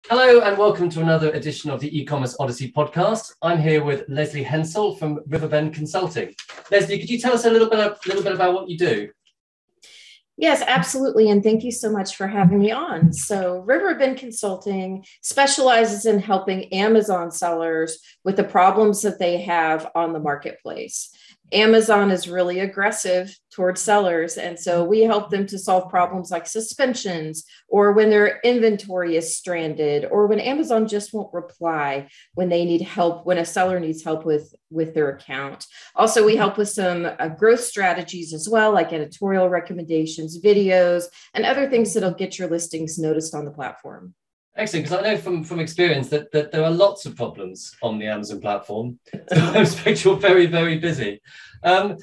Hello and welcome to another edition of the Ecommerce Odyssey podcast. I'm here with Lesley Hensell from Riverbend Consulting. Lesley, could you tell us a little bit about what you do? Yes, absolutely. And thank you so much for having me on. So Riverbend Consulting specializes in helping Amazon sellers with the problems that they have on the marketplace. Amazon is really aggressive towards sellers. And so we help them to solve problems like suspensions, or when their inventory is stranded, or when Amazon just won't reply when they need help, when a seller needs help with their account. Also, we help with some growth strategies as well, like editorial recommendations, videos, and other things that'll get your listings noticed on the platform. Excellent, because I know from experience that there are lots of problems on the Amazon platform. So I expect you're very, very busy. So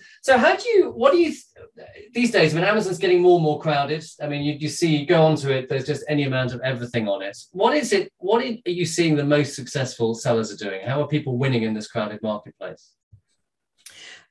these days when Amazon's getting more and more crowded, I mean, you go onto it, there's just any amount of everything on it. What are you seeing the most successful sellers are doing? How are people winning in this crowded marketplace?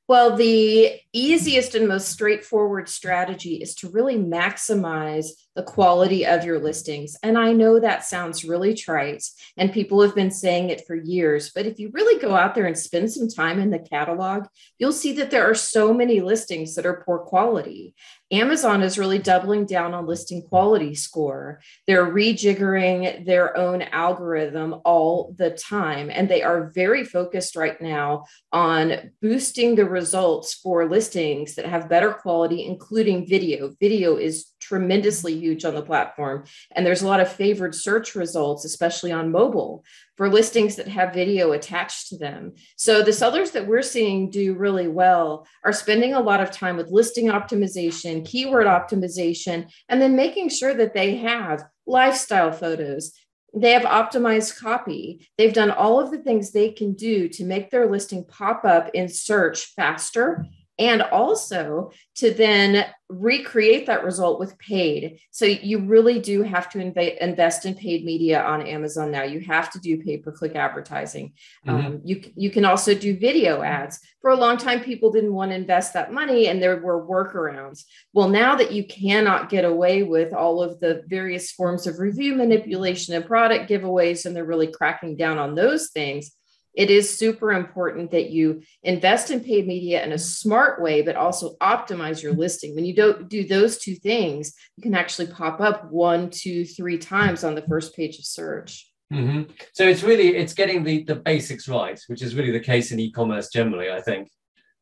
Well, the easiest and most straightforward strategy is to really maximize the quality of your listings. And I know that sounds really trite, and people have been saying it for years, but if you really go out there and spend some time in the catalog, you'll see that there are so many listings that are poor quality. Amazon is really doubling down on listing quality score. They're rejiggering their own algorithm all the time, and they are very focused right now on boosting the results for listings that have better quality, including video. Video is tremendously huge on the platform, and there's a lot of favored search results, especially on mobile, for listings that have video attached to them. So the sellers that we're seeing do really well are spending a lot of time with listing optimization, keyword optimization, and then making sure that they have lifestyle photos. They have optimized copy. They've done all of the things they can do to make their listing pop up in search faster, and also to then recreate that result with paid. So you really do have to invest in paid media on Amazon now. You have to do pay-per-click advertising. Mm-hmm. You can also do video ads. For a long time, people didn't want to invest that money, and there were workarounds. Well, now that you cannot get away with all of the various forms of review manipulation and product giveaways, and they're really cracking down on those things, it is super important that you invest in paid media in a smart way, but also optimize your listing. When you don't do those two things, you can actually pop up 1, 2, 3 times on the first page of search. Mm-hmm. So it's getting the basics right, which is really the case in e-commerce generally. I think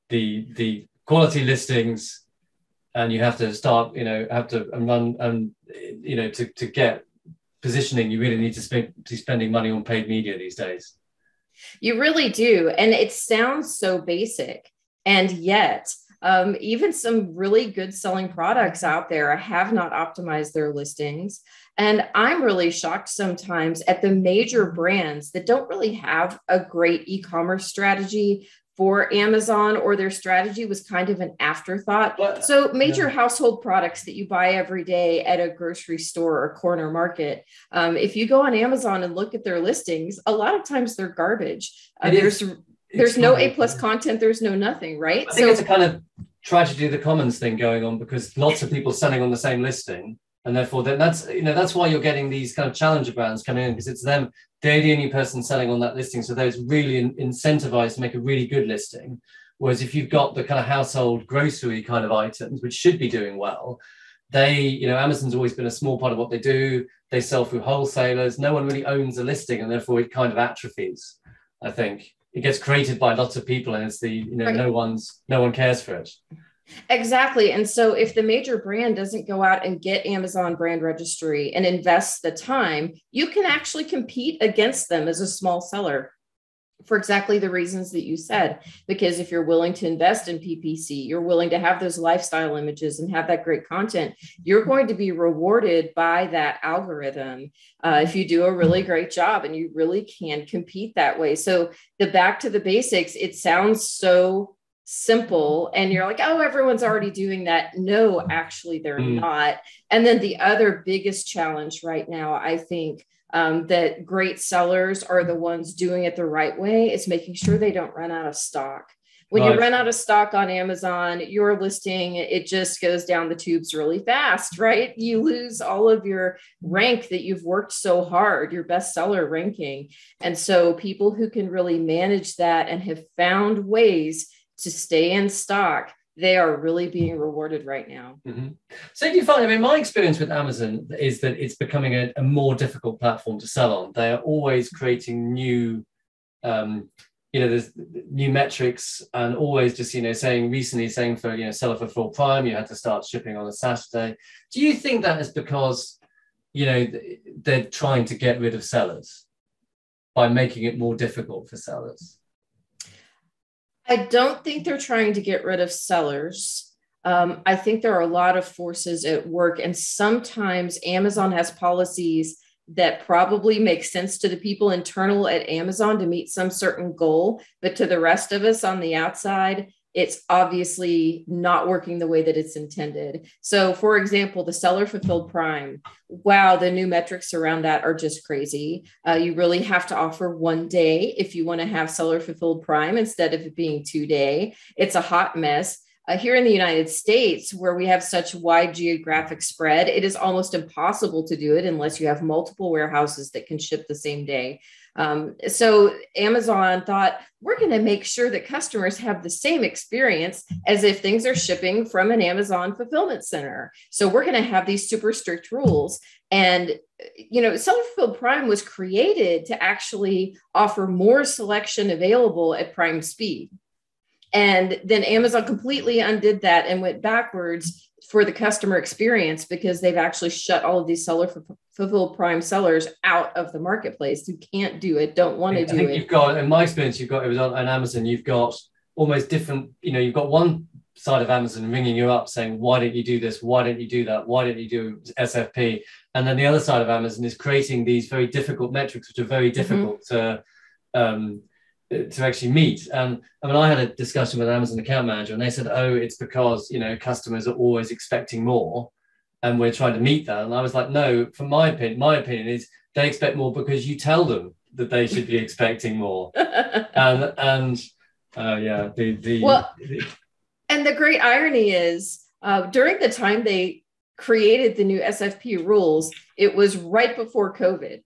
the quality listings, and you have to start, run, and to get positioning, you really need to be spending money on paid media these days. You really do. And it sounds so basic. And yet, even some really good selling products out there have not optimized their listings. And I'm really shocked sometimes at the major brands that don't really have a great e-commerce strategy for Amazon, or their strategy was kind of an afterthought. So major household products that you buy every day at a grocery store or corner market, if you go on Amazon and look at their listings, a lot of times they're garbage. There's no A+ content, there's no nothing, right? I think it's a kind of tragedy of the commons thing going on, because lots of people selling on the same listing. And therefore, that's why you're getting these kind of challenger brands coming in, because it's them. They're the only person selling on that listing. So those really incentivized to make a really good listing. Whereas if you've got the kind of household grocery kind of items, which should be doing well, Amazon's always been a small part of what they do. They sell through wholesalers. No one really owns a listing, and therefore it kind of atrophies. I think it gets created by lots of people, and it's right. No one cares for it. Exactly. And so if the major brand doesn't go out and get Amazon brand registry and invest the time, you can actually compete against them as a small seller for exactly the reasons that you said. Because if you're willing to invest in PPC, you're willing to have those lifestyle images and have that great content, you're going to be rewarded by that algorithm if you do a really great job, and you really can compete that way. So back to the basics, it sounds so simple, and you're like, oh, everyone's already doing that. No, actually they're not. And then the other biggest challenge right now, I think, that great sellers are the ones doing it the right way, is making sure they don't run out of stock. When you run out of stock on Amazon, your listing, it just goes down the tubes really fast, right? You lose all of your rank that you've worked so hard, your bestseller ranking. And so people who can really manage that and have found ways to stay in stock, they are really being rewarded right now. Mm-hmm. So do you find, I mean, my experience with Amazon is that it's becoming a more difficult platform to sell on. They are always creating new, there's new metrics, and always just, saying for, seller fulfilled Prime, you had to start shipping on a Saturday. Do you think that is because, they're trying to get rid of sellers by making it more difficult for sellers? I don't think they're trying to get rid of sellers. I think there are a lot of forces at work, and sometimes Amazon has policies that probably make sense to the people internal at Amazon to meet some certain goal, but to the rest of us on the outside, it's obviously not working the way that it's intended. So, for example, the seller fulfilled Prime, wow, the new metrics around that are just crazy. You really have to offer 1 day if you want to have seller fulfilled Prime instead of it being 2 day. It's a hot mess. Here in the United States, where we have such wide geographic spread, it is almost impossible to do it unless you have multiple warehouses that can ship the same day. So Amazon thought, we're going to make sure that customers have the same experience as if things are shipping from an Amazon fulfillment center. So we're going to have these super strict rules. And, Seller Fulfilled Prime was created to actually offer more selection available at prime speed. And then Amazon completely undid that and went backwards for the customer experience, because they've actually shut all of these seller fulfilled Prime sellers out of the marketplace who can't do it, don't want to do it. You've got, in my experience, it was on Amazon, you've got almost different, you've got one side of Amazon ringing you up saying, why don't you do this? Why don't you do that? Why don't you do SFP? And then the other side of Amazon is creating these very difficult metrics, which are very difficult to actually meet. I had a discussion with an Amazon account manager, and they said, oh, it's because, customers are always expecting more and we're trying to meet that. And I was like, no, from my opinion is they expect more because you tell them that they should be expecting more. And the great irony is during the time they created the new SFP rules, it was right before COVID,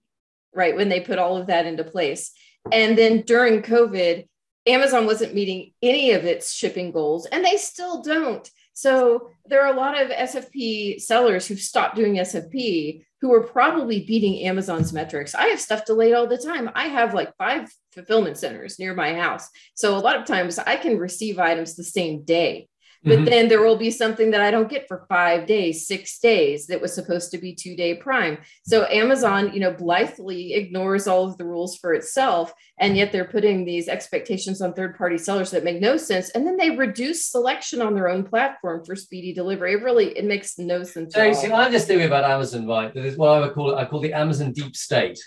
right, when they put all of that into place. And then during COVID, Amazon wasn't meeting any of its shipping goals, and they still don't. So there are a lot of SFP sellers who've stopped doing SFP who are probably beating Amazon's metrics. I have stuff delayed all the time. I have like 5 fulfillment centers near my house. So a lot of times I can receive items the same day. But then there will be something that I don't get for 5 days, 6 days that was supposed to be 2 day Prime. So Amazon, blithely ignores all of the rules for itself. And yet they're putting these expectations on third-party sellers that make no sense. And then they reduce selection on their own platform for speedy delivery. It makes no sense. So you see, I have this theory about Amazon, right? That is what I would call it. I call the Amazon deep state,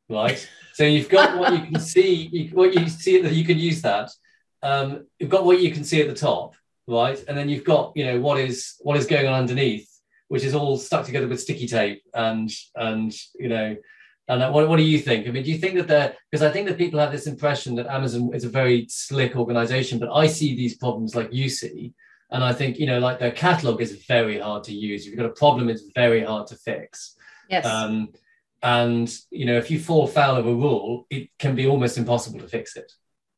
right? So you've got what you can see, that you can use that. You've got what you can see at the top. Right, and then you've got what is going on underneath, which is all stuck together with sticky tape, and what do you think? I mean, do you think that because I think that people have this impression that Amazon is a very slick organization, but I see these problems like you see, and I think like their catalog is very hard to use. If you've got a problem, it's very hard to fix. Yes. And if you fall foul of a rule, it can be almost impossible to fix it.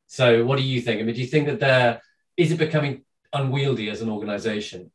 So what do you think? I mean, do you think that is it becoming unwieldy as an organization?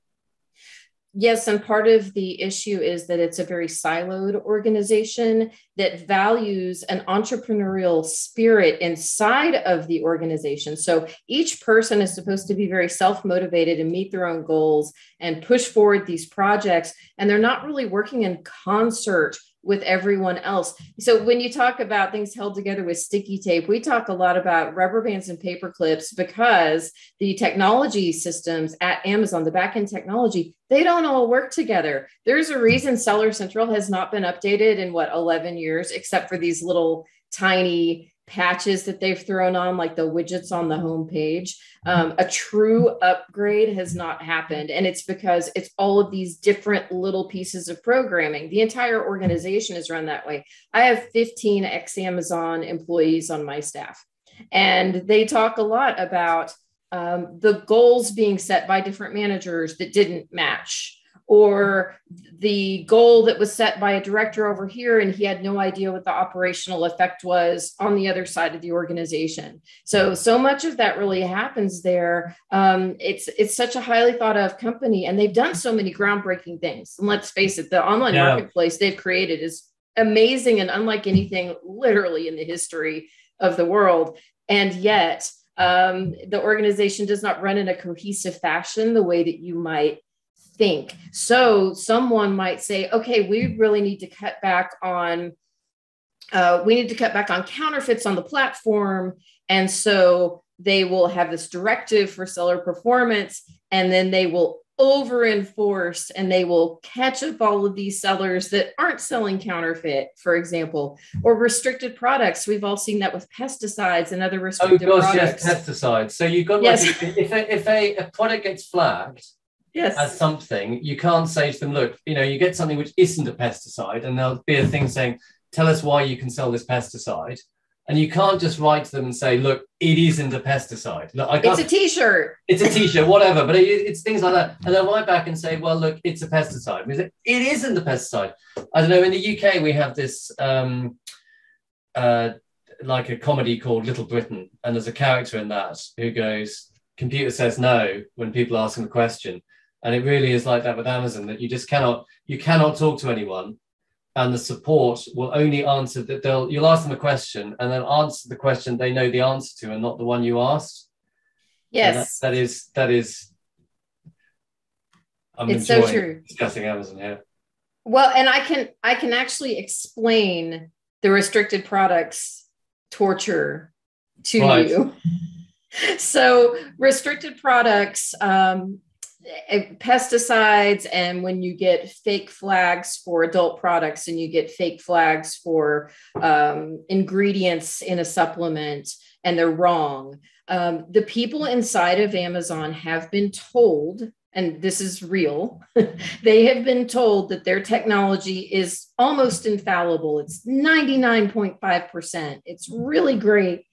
Yes, and part of the issue is that it's a very siloed organization that values an entrepreneurial spirit inside of the organization. So each person is supposed to be very self-motivated and meet their own goals and push forward these projects, and they're not really working in concert with everyone else. So when you talk about things held together with sticky tape, we talk a lot about rubber bands and paper clips, because the technology systems at Amazon, the backend technology, they don't all work together. There's a reason Seller Central has not been updated in 11 years, except for these little tiny patches that they've thrown on, like the widgets on the home page. A true upgrade has not happened. And it's because it's all of these different little pieces of programming. The entire organization is run that way. I have 15 ex-Amazon employees on my staff, and they talk a lot about the goals being set by different managers that didn't match, or the goal that was set by a director over here and he had no idea what the operational effect was on the other side of the organization. So much of that really happens there. It's such a highly thought of company, and they've done so many groundbreaking things. And let's face it, the online marketplace they've created is amazing and unlike anything literally in the history of the world. And yet the organization does not run in a cohesive fashion the way that you might think. So someone might say, okay, we really need to cut back on counterfeits on the platform. And so they will have this directive for seller performance, and then they will over enforce and they will catch up all of these sellers that aren't selling counterfeit, for example, or restricted products. We've all seen that with pesticides and other restricted products. Yes, pesticides. So you've got if a product gets flagged as something, you can't say to them, look, you get something which isn't a pesticide, and there'll be a thing saying, tell us why you can sell this pesticide. And you can't just write to them and say, look, it isn't a pesticide. Look, it's a t-shirt. It's a t-shirt, whatever. But it's things like that. And they'll write back and say, well, look, it's a pesticide. It isn't a pesticide. I don't know. In the UK, we have this like a comedy called Little Britain. And there's a character in that who goes, computer says no when people ask him a question. And it really is like that with Amazon, that you cannot talk to anyone, and the support will only answer that you'll ask them a question and they'll answer the question they know the answer to, and not the one you asked. Yes. That is I'm it's enjoying so true. Discussing Amazon here. Well, and I can actually explain the restricted products torture to you. So restricted products, pesticides, and when you get fake flags for adult products and you get fake flags for ingredients in a supplement and they're wrong, the people inside of Amazon have been told, and this is real, they have been told that their technology is almost infallible. It's 99.5%. It's really great.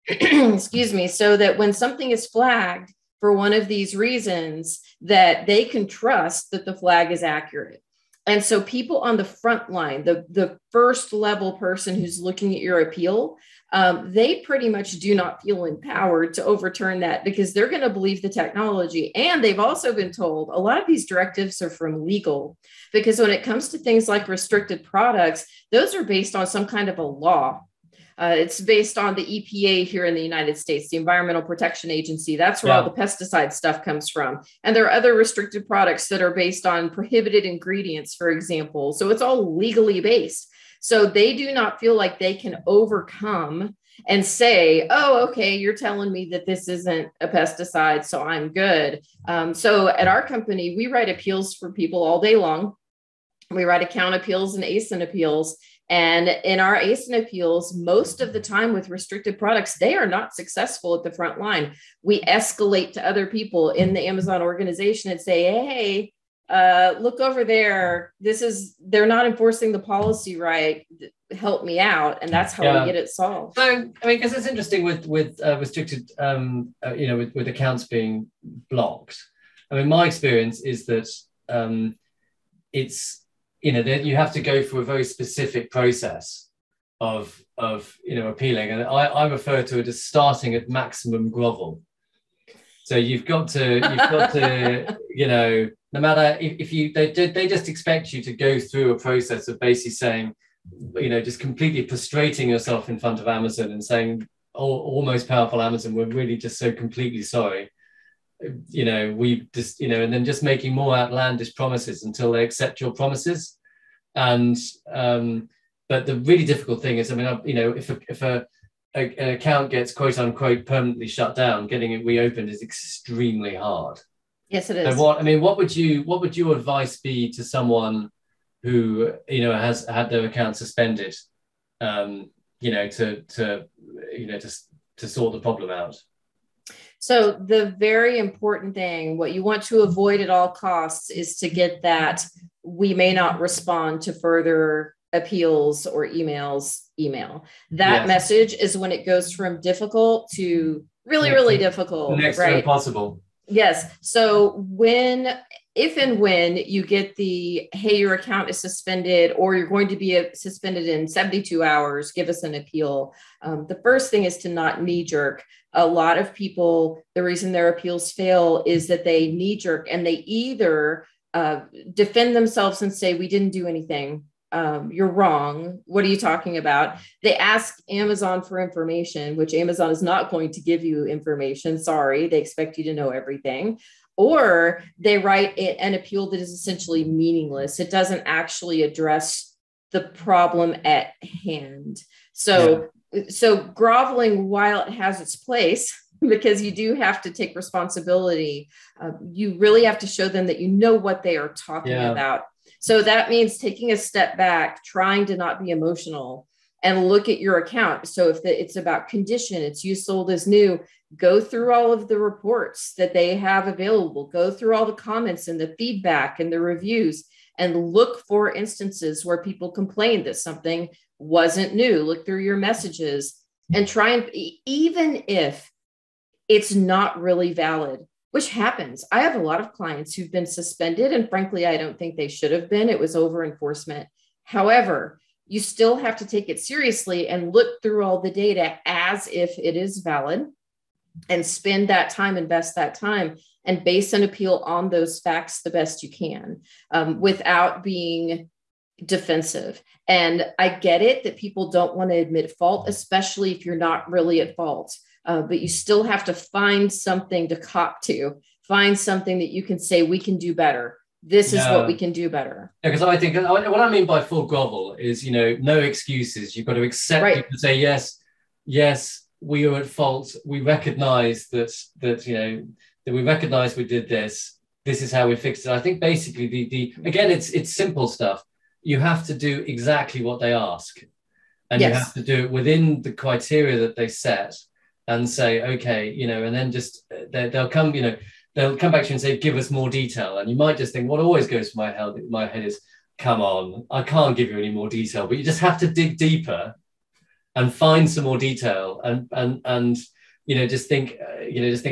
Excuse me. So that when something is flagged for one of these reasons, that they can trust that the flag is accurate. And so people on the front line, the first level person who's looking at your appeal, they pretty much do not feel empowered to overturn that, because they're going to believe the technology. And they've also been told a lot of these directives are from legal, because when it comes to things like restricted products, those are based on some kind of a law. It's based on the EPA here in the United States, the Environmental Protection Agency. That's where all the pesticide stuff comes from. And there are other restricted products that are based on prohibited ingredients, for example. So it's all legally based. So they do not feel like they can overcome and say, oh, okay, you're telling me that this isn't a pesticide, so I'm good. So at our company, we write appeals for people all day long. We write account appeals and ASIN appeals. And in our ASIN appeals, most of the time with restricted products, they are not successful at the front line. We escalate to other people in the Amazon organization and say, hey, look over there. They're not enforcing the policy right. Help me out. And that's how we get it solved. So, I mean, because it's interesting with restricted, with accounts being blocked. I mean, my experience is that it's, that you have to go through a very specific process of appealing, and I refer to it as starting at maximum grovel. So you've got to no matter they just expect you to go through a process of basically saying, just completely prostrating yourself in front of Amazon and saying, oh, most powerful Amazon, we're really just so completely sorry. We just, and then just making more outlandish promises until they accept your promises. And but the really difficult thing is, I mean, if an account gets quote unquote permanently shut down, getting it reopened is extremely hard. Yes, it is. So what would your advice be to someone who has had their account suspended, to sort the problem out? So the very important thing, what you want to avoid at all costs, is to get that we may not respond to further appeals or email. That message is when it goes from difficult to really difficult, next to right? impossible. Yes. So if and when you get the, hey, your account is suspended, or you're going to be suspended in 72 hours, give us an appeal. The first thing is to not knee jerk. A lot of people, the reason their appeals fail is that they knee jerk, and they either defend themselves and say, we didn't do anything. You're wrong. What are you talking about? They ask Amazon for information, which Amazon is not going to give you information. Sorry, they expect you to know everything. Or they write an appeal that is essentially meaningless. It doesn't actually address the problem at hand. So groveling, while it has its place, because you do have to take responsibility, you really have to show them that you know what they are talking about. So that means taking a step back, trying to not be emotional, and look at your account. So if it's about condition, it's used, sold as new, go through all of the reports that they have available, go through all the comments and the feedback and the reviews, and look for instances where people complained that something wasn't new. Look through your messages and try and, even if it's not really valid, which happens. I have a lot of clients who've been suspended, and frankly, I don't think they should have been. It was over enforcement. However, you still have to take it seriously and look through all the data as if it is valid, and spend that time, invest that time, and base an appeal on those facts the best you can, without being defensive. And I get it that people don't want to admit fault, especially if you're not really at fault. But you still have to find something to cop to, find something that you can say, we can do better. This is what we can do better. Because I think what I mean by full grovel is, no excuses. You've got to accept, right. You can say, yes, we are at fault. We recognize that we recognize we did this. This is how we fixed it. I think basically again, it's simple stuff. You have to do exactly what they ask, and you have to do it within the criteria that they set, and say, okay, and then just they'll come back to you and say, give us more detail. And you might just think, what always goes through my head is, come on, I can't give you any more detail. But you just have to dig deeper and find some more detail, and just think,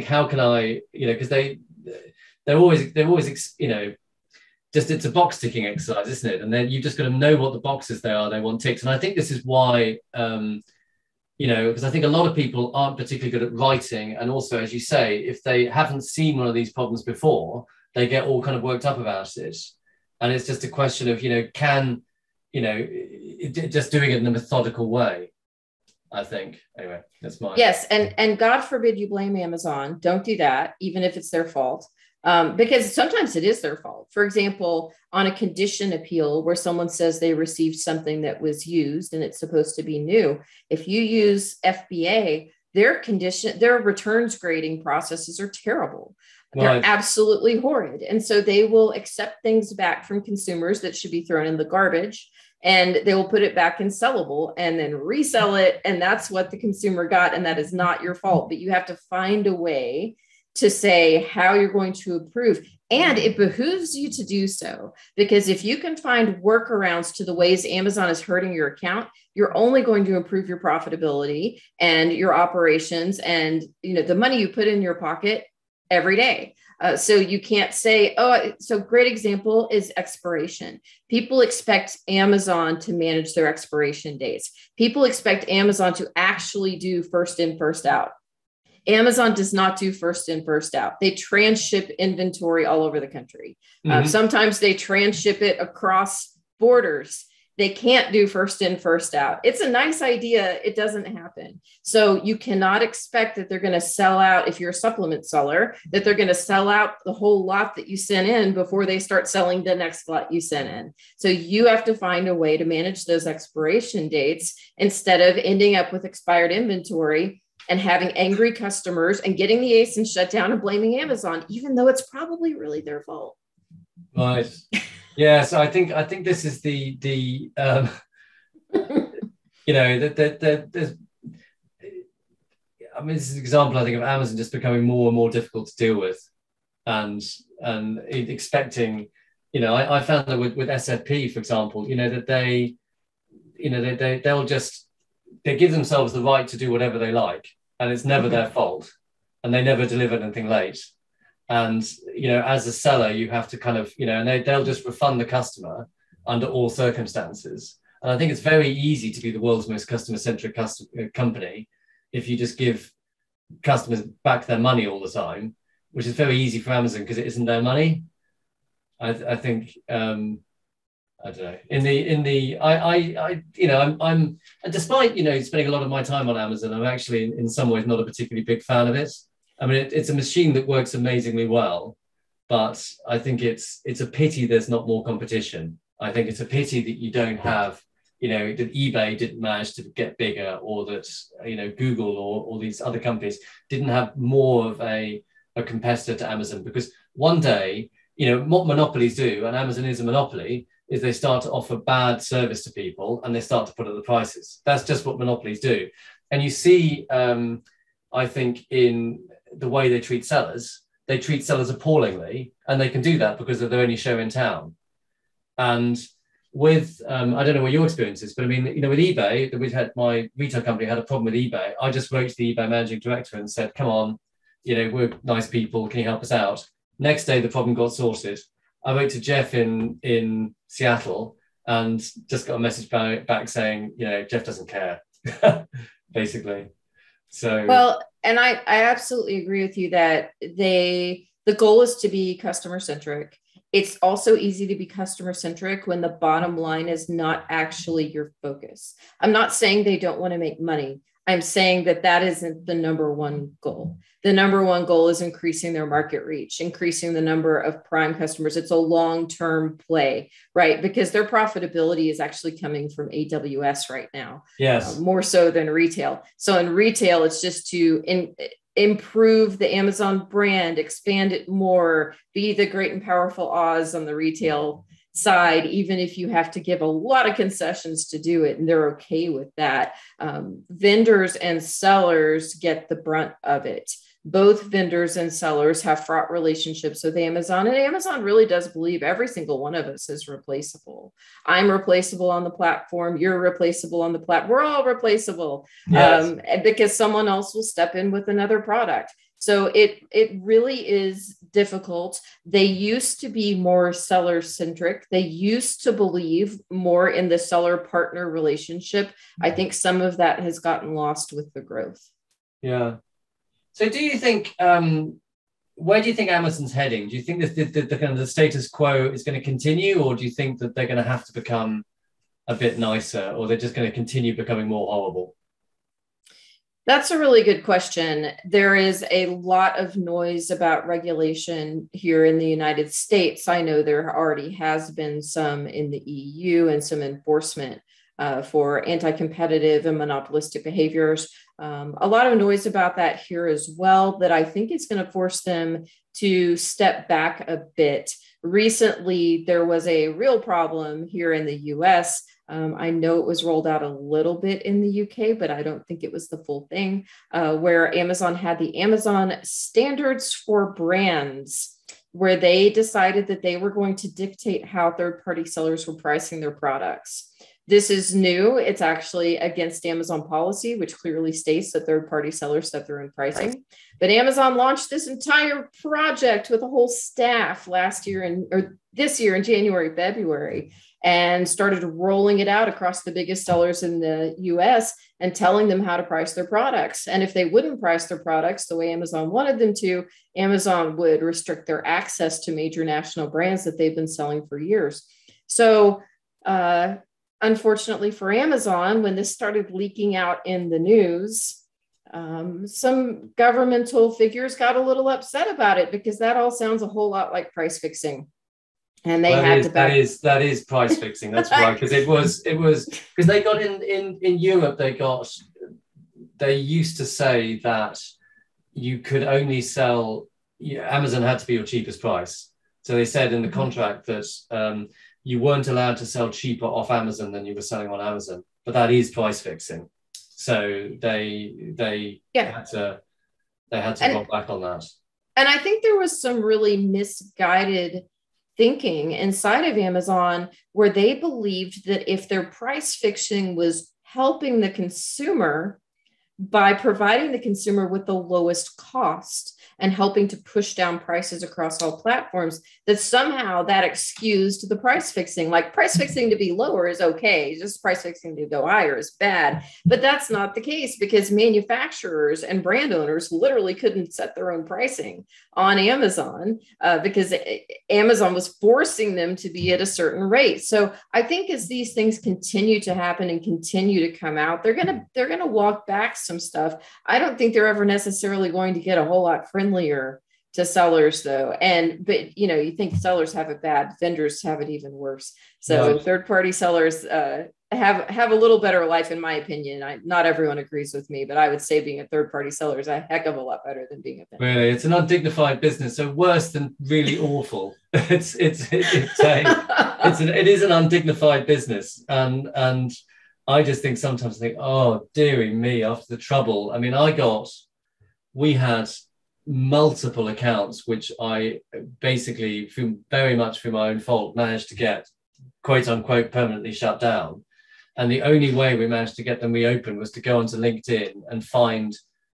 how can I, because they're always just, it's a box ticking exercise, isn't it? And then you've just got to know what the boxes they want ticked. And I think this is why, because I think a lot of people aren't particularly good at writing. And also, as you say, if they haven't seen one of these problems before, they get all kind of worked up about it. And it's just a question of, just doing it in a methodical way, I think. Anyway, that's mine. Yes. And God forbid you blame Amazon. Don't do that, even if it's their fault. Because sometimes it is their fault. For example, on a condition appeal where someone says they received something that was used and it's supposed to be new, if you use FBA, their returns grading processes are terrible. They're absolutely horrid. And so they will accept things back from consumers that should be thrown in the garbage, and they will put it back in sellable and then resell it. And that's what the consumer got. And that is not your fault, but you have to find a way to say how you're going to improve. And it behooves you to do so, because if you can find workarounds to the ways Amazon is hurting your account, you're only going to improve your profitability and your operations and the money you put in your pocket every day. So you can't say, so great example is expiration. People expect Amazon to manage their expiration dates. People expect Amazon to actually do first in, first out. Amazon does not do first in, first out. They transship inventory all over the country. Sometimes they transship it across borders. They can't do first in, first out. It's a nice idea. It doesn't happen. So you cannot expect that they're going to sell out, if you're a supplement seller, that they're going to sell out the whole lot that you sent in before they start selling the next lot you sent in. So you have to find a way to manage those expiration dates instead of ending up with expired inventory and having angry customers and getting the ASIN shut down and blaming Amazon, even though it's probably really their fault. Right. Yeah. So I think this is the there's, this is an example, I think, of Amazon just becoming more and more difficult to deal with, and expecting, I found that with SFP, for example, that they give themselves the right to do whatever they like, and it's never their fault. and they never deliver anything late. And, as a seller, you have to kind of, and they'll just refund the customer under all circumstances. And I think it's very easy to be the world's most customer-centric company if you just give customers back their money all the time, which is very easy for Amazon because it isn't their money. I think, I don't know. I'm despite spending a lot of my time on Amazon, I'm actually in some ways not a particularly big fan of it. I mean, it's a machine that works amazingly well, but I think it's a pity there's not more competition. I think it's a pity that you don't have, that eBay didn't manage to get bigger, or that Google or these other companies didn't have more of a competitor to Amazon. Because one day, what monopolies do, and Amazon is a monopoly, is they start to offer bad service to people and they start to put up the prices. That's just what monopolies do. And you see, I think, in the way they treat sellers appallingly, and they can do that because they're the only show in town. And with, I don't know what your experience is, but I mean, with eBay, my retail company had a problem with eBay. I just wrote to the eBay managing director and said, come on, we're nice people, can you help us out? Next day, the problem got sorted. I wrote to Jeff in Seattle and just got a message back saying, Jeff doesn't care, basically. So well, and I absolutely agree with you that the goal is to be customer centric. It's also easy to be customer centric when the bottom line is not actually your focus. I'm not saying they don't want to make money. I'm saying that isn't the number one goal. The number one goal is increasing their market reach, increasing the number of prime customers. It's a long-term play, right? Because their profitability is actually coming from AWS right now. Yes. More so than retail. So in retail, it's just to improve the Amazon brand, expand it more, be the great and powerful Oz on the retail side, even if you have to give a lot of concessions to do it, and they're okay with that. Vendors and sellers get the brunt of it. Both vendors and sellers have fraught relationships with Amazon, and Amazon really does believe every single one of us is replaceable. I'm replaceable on the platform. You're replaceable on the platform. We're all replaceable. Yes. Because someone else will step in with another product. So it really is difficult. They used to be more seller centric. They used to believe more in the seller partner relationship. I think some of that has gotten lost with the growth. Yeah. So do you think, where do you think Amazon's heading? Do you think that the kind of the status quo is going to continue, or do you think that they're going to have to become a bit nicer, or they're just going to continue becoming more horrible? That's a really good question. There is a lot of noise about regulation here in the United States. I know there already has been some in the EU and some enforcement for anti-competitive and monopolistic behaviors. A lot of noise about that here as well, that I think it's going to force them to step back a bit. Recently, there was a real problem here in the US. I know it was rolled out a little bit in the UK, but I don't think it was the full thing, where Amazon had the Amazon Standards for Brands, where they decided that they were going to dictate how third-party sellers were pricing their products. This is new. It's actually against Amazon policy, which clearly states that third-party sellers set their own pricing. But Amazon launched this entire project with a whole staff this year in January, February, and started rolling it out across the biggest sellers in the US and telling them how to price their products. And if they wouldn't price their products the way Amazon wanted them to, Amazon would restrict their access to major national brands that they've been selling for years. So, unfortunately for Amazon, when this started leaking out in the news, some governmental figures got a little upset about it, because that all sounds a whole lot like price fixing. And they that is price fixing. That's right, because it was because they got in Europe, they used to say that you could only sell, Amazon had to be your cheapest price. So they said in the contract that you weren't allowed to sell cheaper off Amazon than you were selling on Amazon, but that is price fixing. So they had to roll back on that. And I think there was some really misguided thinking inside of Amazon, where they believed that if their price fixing was helping the consumer, by providing the consumer with the lowest cost and helping to push down prices across all platforms, that somehow that excused the price fixing. Like, price fixing to be lower is okay, just price fixing to go higher is bad. But that's not the case, because manufacturers and brand owners literally couldn't set their own pricing on Amazon because Amazon was forcing them to be at a certain rate. So I think as these things continue to happen and continue to come out, they're gonna walk back some stuff. I don't think they're ever necessarily going to get a whole lot friendlier to sellers, though. But you think sellers have it bad, vendors have it even worse. So right. Third-party sellers have a little better life, in my opinion. Not everyone agrees with me, but I would say being a third-party seller is a heck of a lot better than being a vendor. Really, it's an undignified business, so worse than really awful. It is an undignified business, and I just think sometimes oh dearie me, after the trouble. I mean, we had multiple accounts which I basically, very much through my own fault, managed to get quote unquote permanently shut down. And the only way we managed to get them reopened was to go onto LinkedIn and find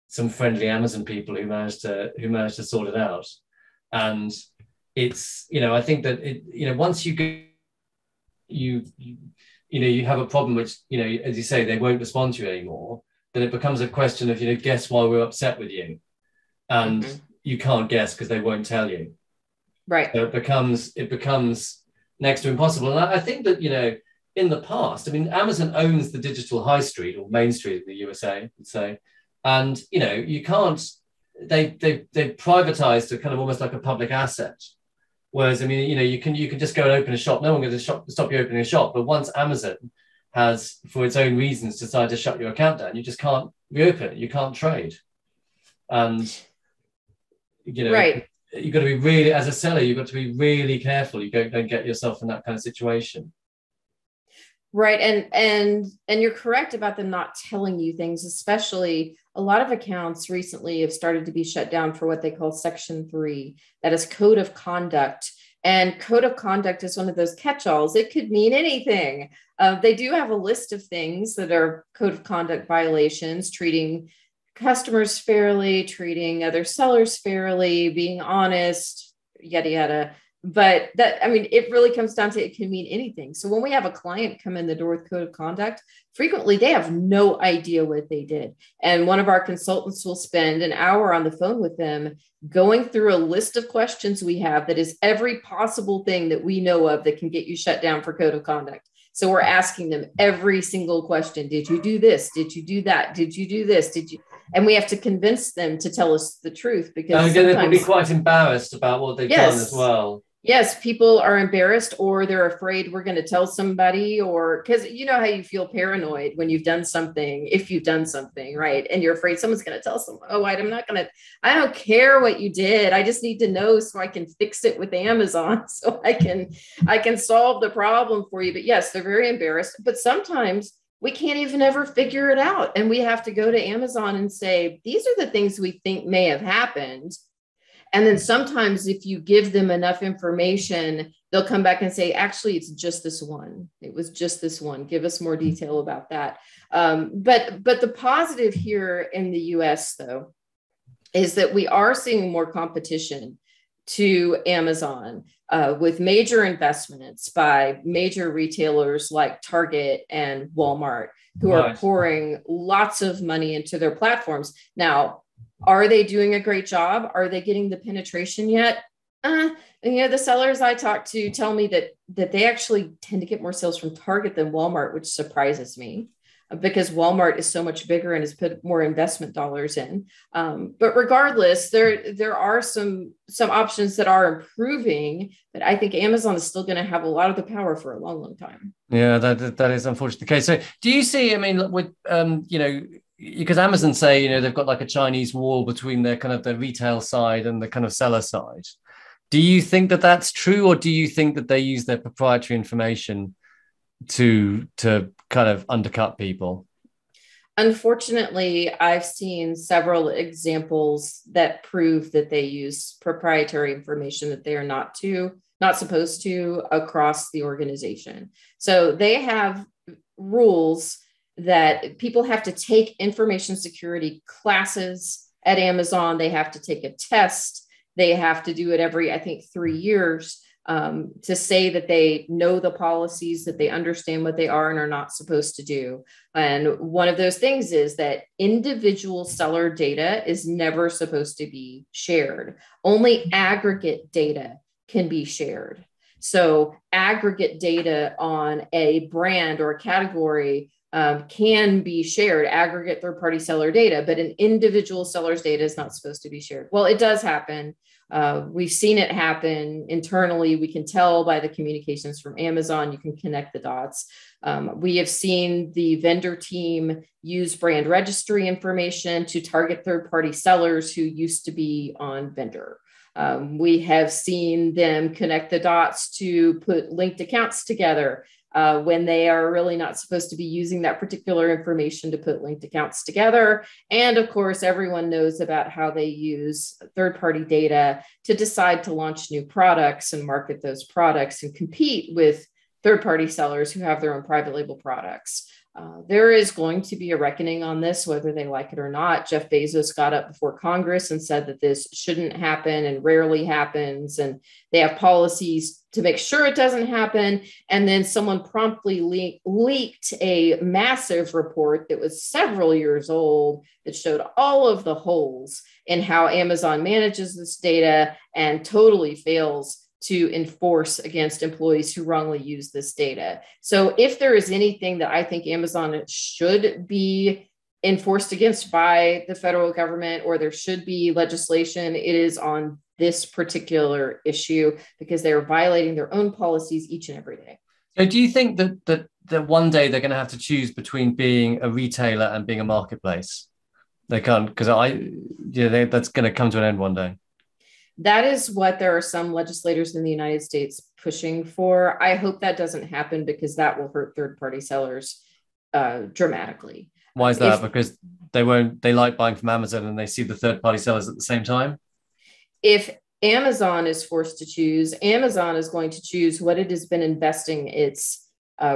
some friendly Amazon people who managed to sort it out. And it's, I think that once you go, you have a problem which, as you say, they won't respond to you anymore, then it becomes a question of, guess why we're upset with you. And you can't guess because they won't tell you. Right. So it becomes next to impossible. And I think that, in the past, I mean, Amazon owns the digital high street, or Main Street in the USA, would say. And, you can't, they've privatized a kind of almost like a public asset. Whereas, I mean, you can just go and open a shop. No one going to stop you opening a shop. But once Amazon has, for its own reasons, decided to shut your account down, you just can't reopen it. You can't trade. And, right. You've got to be really, as a seller, you've got to be really careful. You don't get yourself in that kind of situation. Right. And you're correct about them not telling you things, especially a lot of accounts recently have started to be shut down for what they call Section 3. That is code of conduct. And code of conduct is one of those catch-alls. It could mean anything. They do have a list of things that are code of conduct violations: treating customers fairly, treating other sellers fairly, being honest, yada, yada. But it really comes down to, it can mean anything. So when we have a client come in the door with code of conduct, frequently they have no idea what they did. And one of our consultants will spend an hour on the phone with them, going through a list of questions we have that is every possible thing that we know of that can get you shut down for code of conduct. So we're asking them every single question. Did you do this? Did you do that? Did you do this? Did you? And we have to convince them to tell us the truth, because they're probably quite embarrassed about what they've done as well. Yes, people are embarrassed, or they're afraid we're going to tell somebody, or because you know how you feel paranoid when you've done something, if you've done something, right? And you're afraid someone's going to tell someone, oh, I don't care what you did. I just need to know so I can fix it with Amazon, so I can solve the problem for you. But yes, they're very embarrassed, but sometimes we can't even ever figure it out. And we have to go to Amazon and say, these are the things we think may have happened. And then sometimes if you give them enough information, they'll come back and say, actually, it's just this one. It was just this one. Give us more detail about that. But the positive here in the US, though, is that we are seeing more competition to Amazon with major investments by major retailers like Target and Walmart, who are pouring lots of money into their platforms. Now, are they doing a great job? Are they getting the penetration yet? The sellers I talk to tell me that they actually tend to get more sales from Target than Walmart, which surprises me, because Walmart is so much bigger and has put more investment dollars in. But regardless, there are some options that are improving, but I think Amazon is still going to have a lot of the power for a long, long time. Yeah, that is unfortunately the case. So do you see, I mean, with, because Amazon say, they've got like a Chinese wall between their kind of the retail side and the kind of seller side. Do you think that that's true, or do you think that they use their proprietary information to kind of undercut people? Unfortunately, I've seen several examples that prove that they use proprietary information that they are not supposed to across the organization. So they have rules that people have to take information security classes at Amazon. They have to take a test. They have to do it every, I think, 3 years to say that they know the policies, that they understand what they are and are not supposed to do. And one of those things is that individual seller data is never supposed to be shared. Only aggregate data can be shared. So aggregate data on a brand or a category can be shared, aggregate third-party seller data, but an individual seller's data is not supposed to be shared. Well, it does happen. We've seen it happen internally. We can tell by the communications from Amazon. You can connect the dots. We have seen the vendor team use brand registry information to target third-party sellers who used to be on vendor. We have seen them connect the dots to put linked accounts together when they are really not supposed to be using that particular information to put linked accounts together. And of course, everyone knows about how they use third-party data to decide to launch new products and market those products and compete with third-party sellers who have their own private label products. There is going to be a reckoning on this, whether they like it or not. Jeff Bezos got up before Congress and said that this shouldn't happen and rarely happens. And they have policies to make sure it doesn't happen. And then someone promptly leaked a massive report that was several years old that showed all of the holes in how Amazon manages this data and totally fails to enforce against employees who wrongly use this data. So if there is anything that I think Amazon should be enforced against by the federal government, or there should be legislation, it is on this particular issue, because they are violating their own policies each and every day. So do you think that one day they're going to have to choose between being a retailer and being a marketplace? They can't, because that's going to come to an end one day. That is what there are some legislators in the United States pushing for. I hope that doesn't happen, because that will hurt third-party sellers dramatically. Why is that? Because they like buying from Amazon and they see the third-party sellers at the same time? If Amazon is forced to choose, Amazon is going to choose what it has been investing its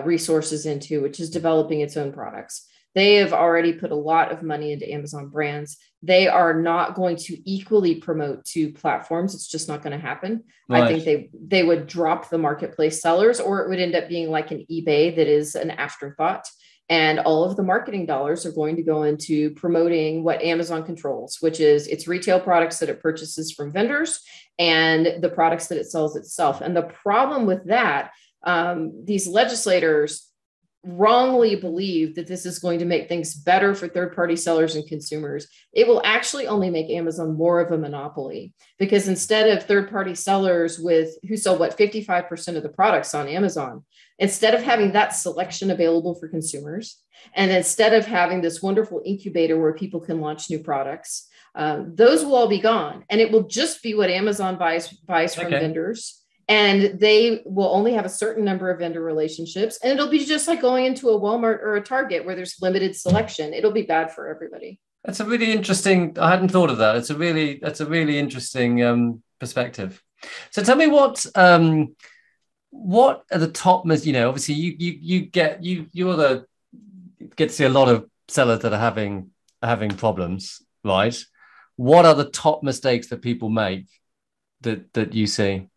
resources into, which is developing its own products. They have already put a lot of money into Amazon brands. They are not going to equally promote to platforms. It's just not going to happen. Right. I think they would drop the marketplace sellers, or it would end up being like an eBay that is an afterthought. And all of the marketing dollars are going to go into promoting what Amazon controls, which is its retail products that it purchases from vendors and the products that it sells itself. And the problem with that, these legislators wrongly believe that this is going to make things better for third-party sellers and consumers. It will actually only make Amazon more of a monopoly, because instead of third-party sellers who sell 55% of the products on Amazon, instead of having that selection available for consumers, and instead of having this wonderful incubator where people can launch new products, those will all be gone. And it will just be what Amazon buys from vendors. And they will only have a certain number of vendor relationships. And it'll be just like going into a Walmart or a Target where there's limited selection. It'll be bad for everybody. That's a really interesting, I hadn't thought of that. That's a really interesting perspective. So tell me what are the top, obviously you get to see a lot of sellers that are having problems, right? What are the top mistakes that people make that you see?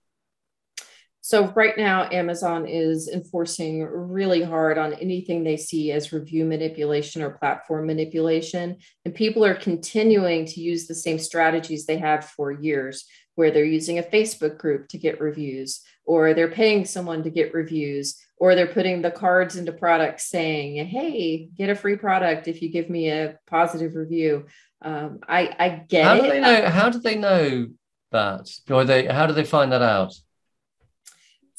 So right now, Amazon is enforcing really hard on anything they see as review manipulation or platform manipulation. And people are continuing to use the same strategies they had for years, where they're using a Facebook group to get reviews, or they're paying someone to get reviews, or they're putting the cards into products saying, hey, get a free product if you give me a positive review. I get it. How do they know that? Or how do they find that out?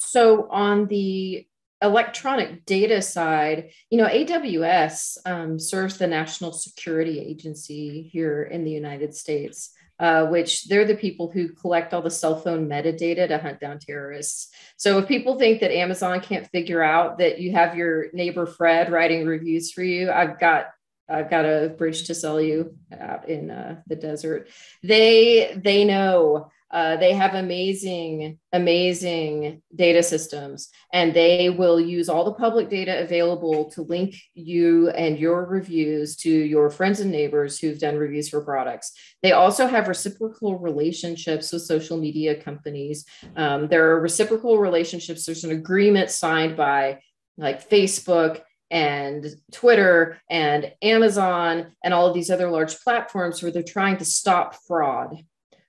So on the electronic data side, AWS serves the National Security Agency here in the United States, which they're the people who collect all the cell phone metadata to hunt down terrorists. So if people think that Amazon can't figure out that you have your neighbor Fred writing reviews for you, I've got a bridge to sell you out in the desert. They know. They have amazing, amazing data systems, and they will use all the public data available to link you and your reviews to your friends and neighbors who've done reviews for products. They also have reciprocal relationships with social media companies. There are reciprocal relationships. There's an agreement signed by like Facebook and Twitter and Amazon and all of these other large platforms where they're trying to stop fraud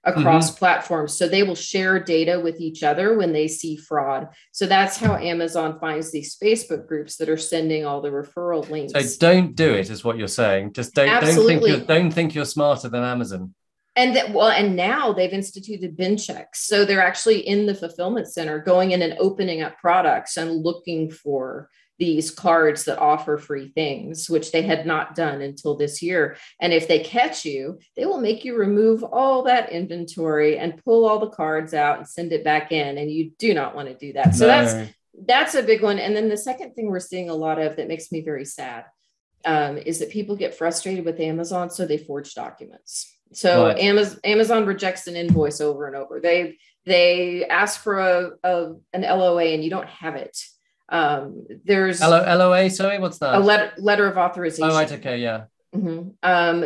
across platforms. So they will share data with each other when they see fraud. So that's how Amazon finds these Facebook groups that are sending all the referral links. So don't do it, is what you're saying. Just don't think you're smarter than Amazon. And now they've instituted bin checks. So they're actually in the fulfillment center going in and opening up products and looking for these cards that offer free things, which they had not done until this year. And if they catch you, they will make you remove all that inventory and pull all the cards out and send it back in. And you do not want to do that. So that's a big one. And then the second thing we're seeing a lot of that makes me very sad is that people get frustrated with Amazon, so they forge documents. So Amazon rejects an invoice over and over. They ask for an LOA and you don't have it. There's LOA. Sorry, what's that? A letter of authorization. Oh, right. Okay. Yeah.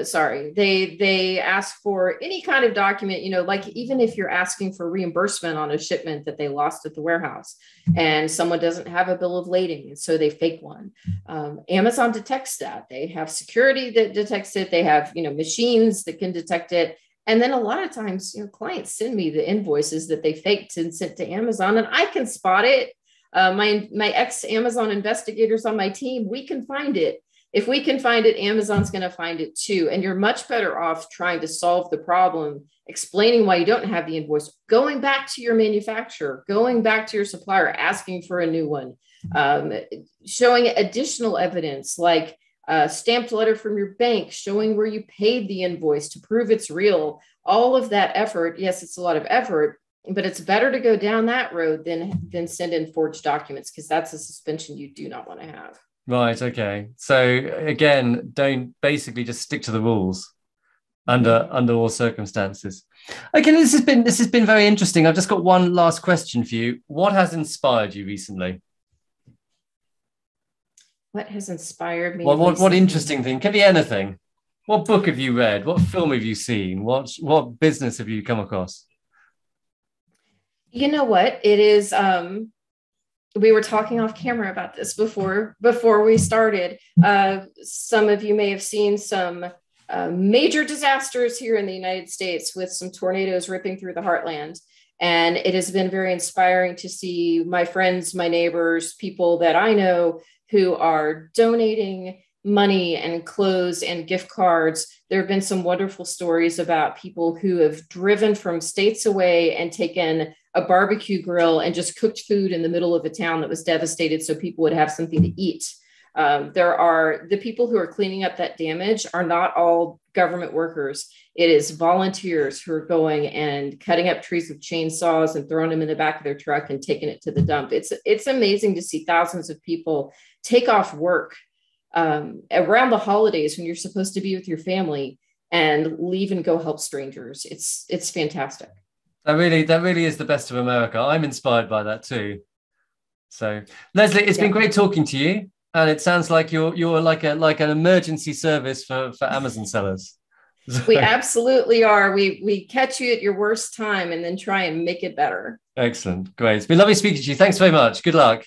Sorry. They ask for any kind of document, like even if you're asking for reimbursement on a shipment that they lost at the warehouse and someone doesn't have a bill of lading, and so they fake one. Amazon detects that. They have security that detects it. They have, machines that can detect it. And then a lot of times, clients send me the invoices that they faked and sent to Amazon, and I can spot it. My ex-Amazon investigators on my team, we can find it. If we can find it, Amazon's going to find it too. And you're much better off trying to solve the problem, explaining why you don't have the invoice, going back to your manufacturer, going back to your supplier, asking for a new one, showing additional evidence like a stamped letter from your bank, showing where you paid the invoice to prove it's real. All of that effort, yes, it's a lot of effort, but it's better to go down that road than send in forged documents, because that's a suspension you do not want to have. Right. Okay. So again, don't basically just stick to the rules under all circumstances. Okay. This has been very interesting. I've just got one last question for you. What has inspired you recently? What has inspired me? What interesting thing? Can be anything. What book have you read? What film have you seen? What business have you come across? You know what? It is. We were talking off camera about this before we started. Some of you may have seen some major disasters here in the United States with some tornadoes ripping through the heartland. And it has been very inspiring to see my friends, my neighbors, people that I know who are donating money and clothes and gift cards. There have been some wonderful stories about people who have driven from states away and taken a barbecue grill and just cooked food in the middle of a town that was devastated so people would have something to eat. The people who are cleaning up that damage are not all government workers. It is volunteers who are going and cutting up trees with chainsaws and throwing them in the back of their truck and taking it to the dump. It's amazing to see thousands of people take off work around the holidays when you're supposed to be with your family and leave and go help strangers. It's fantastic. That really is the best of America. I'm inspired by that too. So, Lesley, it's been great talking to you, and it sounds like you're like an emergency service for Amazon sellers. We absolutely are. We catch you at your worst time and then try and make it better. Excellent, great. It's been lovely speaking to you. Thanks very much. Good luck.